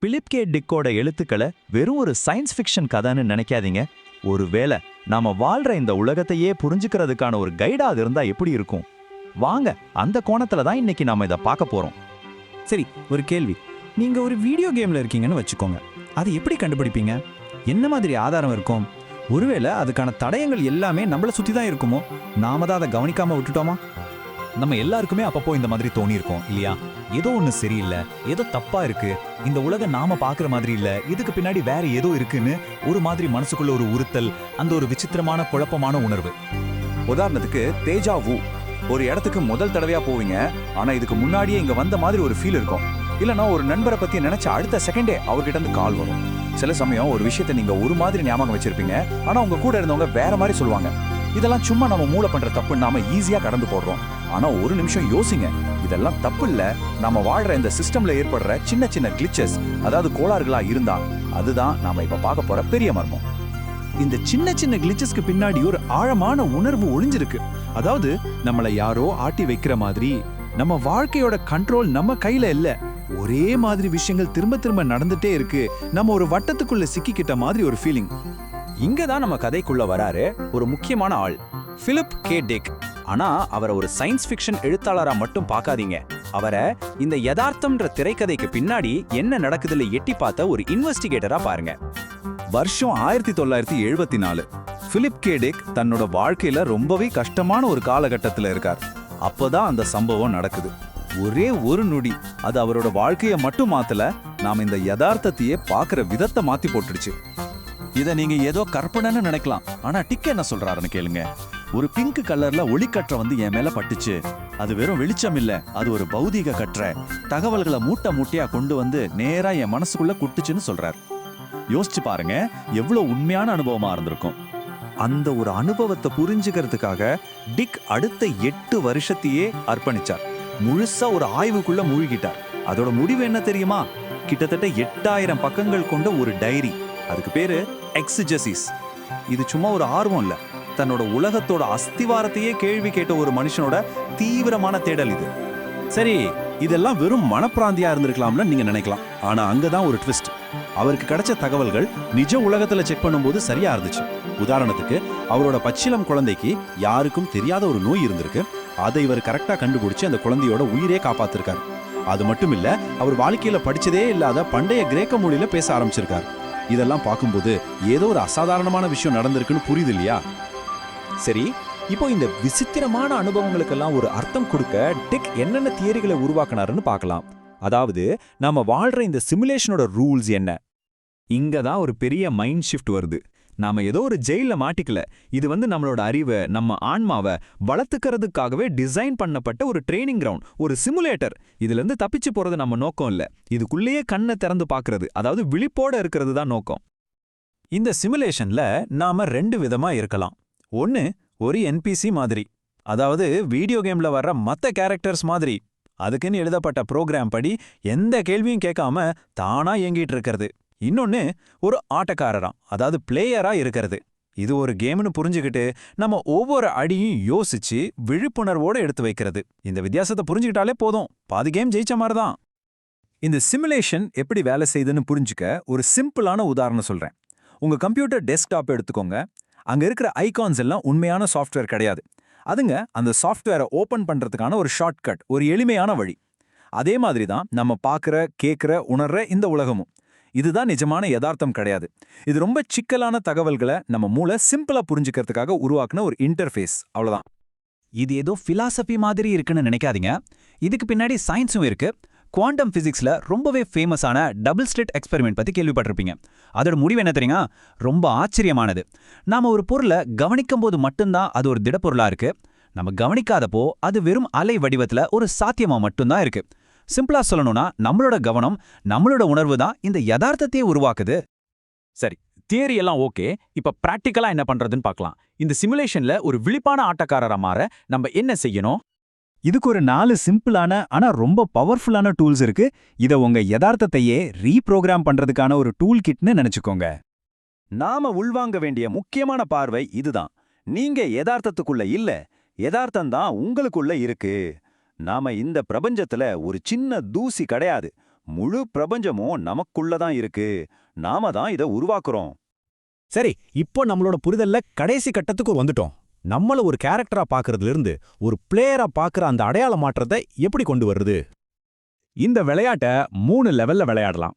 Philip K டிக்கோட எழுத்துக்களை வெறும் ஒரு சயின்ஸ் ஃபிக்ஷன் கதைன்னு நினைக்காதீங்க. ஒருவேளை நாம வாழ்ற இந்த உலகத்தையே புரிஞ்சுக்கிறதுக்கான ஒரு கைடா அது இருந்தா எப்படி இருக்கும்? வாங்க அந்த கோணத்துல தான் இன்னைக்கு நாம இதை பார்க்க போறோம். சரி, ஒரு கேள்வி. நீங்க ஒரு வீடியோ கேம்ல இருக்கீங்கன்னு வச்சுக்கோங்க. அது எப்படி கண்டுபிடிப்பீங்க? என்ன மாதிரி ஆதாரம் இருக்கும்? ஒருவேளை அதுக்கான தடயங்கள் எல்லாமே நம்மள சுத்தி தான் இருக்குமோ? நாம தான் அதை கவனிக்காம விட்டுட்டோமா? நம்ம எல்லாருக்குமே அப்பப்போ இந்த மாதிரி தோணியிருக்கோம் இல்லையா? ஏதோ ஒண்ணு சரியில்லை, ஏதோ தப்பா இருக்கு, இந்த உலகம் நாம பாக்குற மாதிரி இல்ல, இதுக்கு பின்னாடி வேற ஏதோ இருக்குன்னு ஒரு மாதிரி மனசுக்குள்ள ஒரு உறுத்தல், அந்த ஒரு விசித்திரமான குழப்பமான உணர்வு. உதாரணத்துக்கு தேஜாவு. ஒரு இடத்துக்கு முதல் தடவையா போவீங்க, ஆனா இதுக்கு முன்னாடியே இங்க வந்த மாதிரி ஒரு ஃபீல் இருக்கும். இல்லனா ஒரு நண்பரை பத்தி நினைச்ச அடுத்த செகண்டே அவர்கிட்ட இருந்து கால் வரும். சில சமயம் ஒரு விஷயத்தை நீங்க ஒரு மாதிரி ஞாபகம் வச்சிருப்பீங்க, ஆனா உங்க கூட இருந்தவங்க வேற மாதிரி சொல்லுவாங்க. இதெல்லாம் சும்மா நம்ம மூளை பண்ற தப்பு, நாம ஈஸியா கடந்து போடுறோம். ஆனா ஒரு நிமிஷம் யோசிங்க, இதெல்லாம் தப்பு இல்ல, நாம வாழ்ற இந்த சிஸ்டம்ல ஏற்படுற சின்ன சின்ன கிளிச்சஸ், அதாவது கோளாறுகளா இருந்தா அதுதான் நாம இப்ப பார்க்க போற பெரிய மர்மம். இந்த சின்ன சின்ன கிளிச்சஸ்க்கு பின்னாடி ஒரு ஆழமான உணர்வு ஒளிஞ்சிருக்கு. அதாவது நம்மள யாரோ ஆட்டி வைக்கிற மாதிரி. நம்ம வாழ்க்கையோட கண்ட்ரோல் நம்ம கையில இல்ல. ஒரே மாதிரி விஷயங்கள் திரும்ப திரும்ப நடந்துட்டே இருக்கு. நம்ம ஒரு வட்டத்துக்குள்ள சிக்கிக்கிட்ட மாதிரி ஒரு ஃபீலிங். இங்கதான் நம்ம கதைக்குள்ள வராரு ஒரு முக்கியமான ஆள், பிலிப் கே டிக். ஆனா அவரை ஒரு சயின்ஸ் ஃபிக்ஷன் எழுத்தாளரா மட்டும் பார்க்காதீங்க. அவரை இந்த யதார்த்தம்ன்ற திரைக்கதைக்கு பின்னாடி என்ன நடக்குதுல எட்டி பார்த்த ஒரு இன்வெஸ்டிகேட்டரா பாருங்க. வருஷம் 1974. பிலிப் கே டிக் தன்னோட வாழ்க்கையில ரொம்பவே கஷ்டமான ஒரு காலகட்டத்துல இருக்கார். அப்பதான் அந்த சம்பவம் நடக்குது. ஒரே ஒரு நொடி அது அவரோட வாழ்க்கையை மட்டும் மாத்தல, நாம இந்த யதார்த்தத்தையே பாக்குற விதத்தை மாத்தி போட்டுடுச்சு. இத நீங்க ஏதோ கற்பனைன்னு நினைக்கலாம், ஆனா டிக் என்ன சொல்றாருன்னு கேளுங்க. ஒரு பிங்க் கலர்ல ஒளிக்கற்றை வந்து என் மேல பட்டுச்சு. அது வெறும் வெளிச்சம் இல்ல, அது ஒரு பௌதீக கற்றை. தகவல்களை மூட்டை மூட்டையா கொண்டு வந்து நேரா என் மனசுக்குள்ள குட்டுச்சுன்னு சொல்றாரு. யோசிச்சு பாருங்க, எவ்வளவு உண்மையான அனுபவமா இருந்திருக்கும். அந்த ஒரு அனுபவத்தை புரிஞ்சுக்கிறதுக்காக டிக் அடுத்த 8 வருஷத்தையே அர்ப்பணிச்சார். முழுசா ஒரு ஆய்வுக்குள்ள மூழ்கிட்டார். அதோட முடிவு என்ன தெரியுமா? கிட்டத்தட்ட 8000 பக்கங்கள் கொண்ட ஒரு டைரி. அதுக்கு பேரு எக்ஸிஜசிஸ். இது சும்மா ஒரு ஆர்வம் இல்ல, தன்னோட உலகத்தோட அஸ்திவாரத்தையே கேள்வி கேட்ட ஒரு மனுஷனோட தீவிரமான தேடல் இது. சரி, இதெல்லாம் வெறும் மனப்பிராந்தியா இருந்திருக்கலாம்னு நீங்க நினைக்கலாம். ஆனா அங்கதான் ஒரு ட்விஸ்ட். அவருக்கு கிடைச்ச தகவல்கள் நிஜ உலகத்துல செக் பண்ணும்போது சரியா இருந்துச்சு. உதாரணத்துக்கு, அவரோட பச்சிளம் குழந்தைக்கு யாருக்கும் தெரியாத ஒரு நோய் இருந்திருக்கு. அதை இவர் கரெக்டா கண்டுபிடிச்சு அந்த குழந்தையோட உயிரே காப்பாத்திருக்காரு. அது மட்டும் இல்ல, அவர் வாழ்க்கையில படிச்சதே இல்லாத பண்டைய கிரேக்க மொழியில பேச ஆரம்பிச்சிருக்காரு. இதெல்லாம் பார்க்கும்போது ஏதோ ஒரு அசாதாரணமான விஷயம் நடந்திருக்குன்னு புரியுது இல்லையா? சரி, இப்போ இந்த விசித்திரமான அனுபவங்களுக்கெல்லாம் ஒரு அர்த்தம் கொடுக்க டிக் என்னென்ன தியரிகளை உருவாக்குனாருன்னு பார்க்கலாம். அதாவது நாம வாழ்ற இந்த சிமுலேஷனோட ரூல்ஸ் என்ன? இங்க தான் ஒரு பெரிய மைண்ட் ஷிஃப்ட் வருது. நாம ஏதோ ஒரு ஜெயில மாட்டிக்கல. இது நம்மளோட அறிவை, நம்ம ஆன்மாவை வளர்த்துக்கிறதுக்காகவே டிசைன் பண்ணப்பட்ட ஒரு ட்ரைனிங் கிரவுண்ட், ஒரு சிமுலேட்டர். இதுல இருந்து தப்பிச்சு போறது நம்ம நோக்கம் இல்ல, இதுக்குள்ளேயே கண்ணை திறந்து பார்க்கறது, அதாவது விழிப்போட இருக்கிறது தான் நோக்கம். இந்த சிமுலேஷன்ல நாம 2 விதமா இருக்கலாம். ஒன்னு, ஒரு என்பிசி மாதிரி, அதாவது வீடியோ கேம்ல வர்ற மத்த கேரக்டர்ஸ் மாதிரி. அதுக்குன்னு எழுதப்பட்ட ப்ரோக்ராம் படி எந்த கேள்வியும் கேட்காம தானா இயங்கிட்டு இருக்கிறது. இன்னொன்னு, ஒரு ஆட்டக்காரரா, அதாவது பிளேயரா இருக்கிறது. இது ஒரு கேம்னு புரிஞ்சுக்கிட்டு நம்ம ஒவ்வொரு அடியும் யோசிச்சு விழிப்புணர்வோட எடுத்து வைக்கிறது. இந்த வித்தியாசத்தை புரிஞ்சுக்கிட்டாலே போதும், பாதி கேம் ஜெயிச்ச மாதிரி தான். இந்த சிமுலேஷன் எப்படி வேலை செய்யுதுன்னு புரிஞ்சுக்க ஒரு சிம்பிளான உதாரணம் சொல்றேன். உங்க கம்ப்யூட்டர் டெஸ்க்டாப் எடுத்துக்கோங்க. அங்க இருக்கிற ஐகான்ஸ் எல்லாம் உண்மையான சாஃப்ட்வேர் கிடையாது. அதுங்க அந்த சாஃப்ட்வேரை ஓபன் பண்றதுக்கான ஒரு ஷார்ட்கட், ஒரு எளிமையான வழி. அதே மாதிரி தான் நம்ம பார்க்குற, கேட்குற, உணர்ற இந்த உலகமும். இதுதான் நிஜமான யதார்த்தம் கிடையாது. இது ரொம்ப சிக்கலான தகவல்களை நம்ம மூளை சிம்பிளா புரிஞ்சுக்கிறதுக்காக உருவாக்குன ஒரு இன்டர்ஃபேஸ், அவ்வளவுதான். இது ஏதோ பிலாசபி மாதிரி இருக்குன்னு நினைக்காதீங்க. இதுக்கு பின்னாடி சயின்ஸும் இருக்கு. குவாண்டம் பிசிக்ஸ்ல ரொம்பவே ஃபேமஸான டபுள் ஸ்லிட் எக்ஸ்பெரிமெண்ட் பத்தி கேள்விப்பட்டிருப்பீங்க. அதோட முடிவு என்ன தெரியுங்க? ரொம்ப ஆச்சரியமானது. நாம ஒரு பொருளை கவனிக்கும் போது மட்டும்தான் அது ஒரு திடப்பொருளா இருக்கு. நம்ம கவனிக்காதப்போ அது வெறும் அலை வடிவத்துல ஒரு சாத்தியமா மட்டும்தான் இருக்கு. சிம்பிளா சொல்லணும்னா, நம்மளோட கவனம், நம்மளோட உணர்வு தான் இந்த யதார்த்தத்தையே உருவாக்குது. சரி, தியரி எல்லாம் ஓகே. இப்ப பிராக்டிக்கலா என்ன பண்றதுன்னு பார்க்கலாம். இந்த சிமுலேஷன்ல ஒரு விழிப்பான ஆட்டக்காரரா மாற நம்ம என்ன செய்யணும்? இதுக்கு ஒரு 4 சிம்பிளான ஆனா ரொம்ப பவர்ஃபுல்லான டூல்ஸ் இருக்கு. இத உங்க யதார்த்தத்தையே ரீப்ரோகிராம் பண்றதுக்கான ஒரு டூல் கிட்னு நினைச்சுக்கோங்க. நாம உள்வாங்க வேண்டிய முக்கியமான பார்வை இதுதான். நீங்க யதார்த்தத்துக்குள்ள இல்ல, யதார்த்தம் தான் உங்களுக்குள்ள இருக்கு. நாம இந்த பிரபஞ்சத்துல ஒரு சின்ன தூசி கிடையாது, முழு பிரபஞ்சமும் நமக்குள்ள தான் இருக்கு. நாம தான் இதை உருவாக்குறோம். சரி, இப்போ நம்மளோட புரிதல்ல கடைசி கட்டத்துக்கு வந்துட்டோம். நம்மள ஒரு கேரக்டரா பார்க்கறதுல இருந்து ஒரு பிளேயரா பார்க்கற அந்த அடையாள மாற்றத்தை எப்படி கொண்டு வருது? இந்த விளையாட்ட 3 லெவல்ல விளையாடலாம்.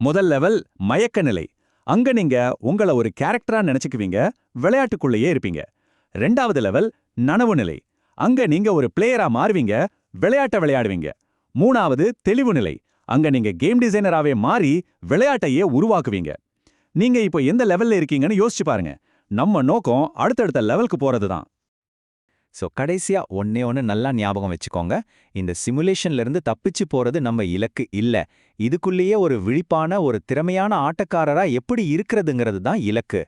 முதல் லெவல் மயக்க நிலை. அங்க நீங்க உங்கள ஒரு கேரக்டரா நினைச்சுக்குவீங்க, விளையாட்டுக்குள்ளேயே இருப்பீங்க. 2வது லெவல் நனவு நிலை. அங்க நீங்க ஒரு பிளேயரா மாறுவீங்க, விளையாட்ட விளையாடுவீங்க. 3வது தெளிவு நிலை. அங்க நீங்க கேம் டிசைனராவே மாறி விளையாட்டையே உருவாக்குவீங்க. நீங்க இப்போ எந்த லெவல்ல இருக்கீங்கன்னு யோசிச்சு பாருங்க. நம்ம நோக்கம் அடுத்தடுத்த லெவலுக்கு போறது தான். ஸோ கடைசியா ஒண்ணே ஒன்று நல்லா ஞாபகம் வச்சுக்கோங்க. இந்த சிமுலேஷன்ல இருந்து தப்பிச்சு போறது நம்ம இலக்கு இல்ல. இதுக்குள்ளேயே ஒரு விழிப்பான ஒரு திறமையான ஆட்டக்காரரா எப்படி இருக்கிறதுங்கிறது தான் இலக்கு.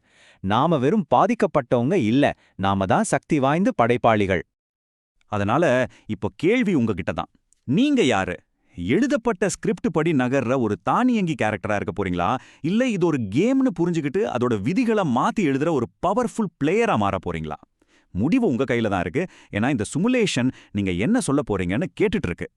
நாம வெறும் பாதிக்கப்பட்டவங்க இல்ல, நாம தான் சக்தி வாய்ந்த படைப்பாளிகள். அதனால இப்போ கேள்வி உங்ககிட்ட தான். நீங்க யாரு? எழுதப்பட்ட ஸ்கிரிப்ட் படி நகர்ற ஒரு தானியங்கி கேரக்டரா இருக்க போறீங்களா, இல்ல இது ஒரு கேம்னு புரிஞ்சுக்கிட்டு அதோட விதிகளை மாத்தி எழுதுற ஒரு பவர்ஃபுல் பிளேயரா மாற போறீங்களா? முடிவு உங்க கையில தான் இருக்கு. ஏன்னா இந்த சிமுலேஷன் நீங்க என்ன சொல்ல போறீங்கன்னு கேட்டுட்டு இருக்கு.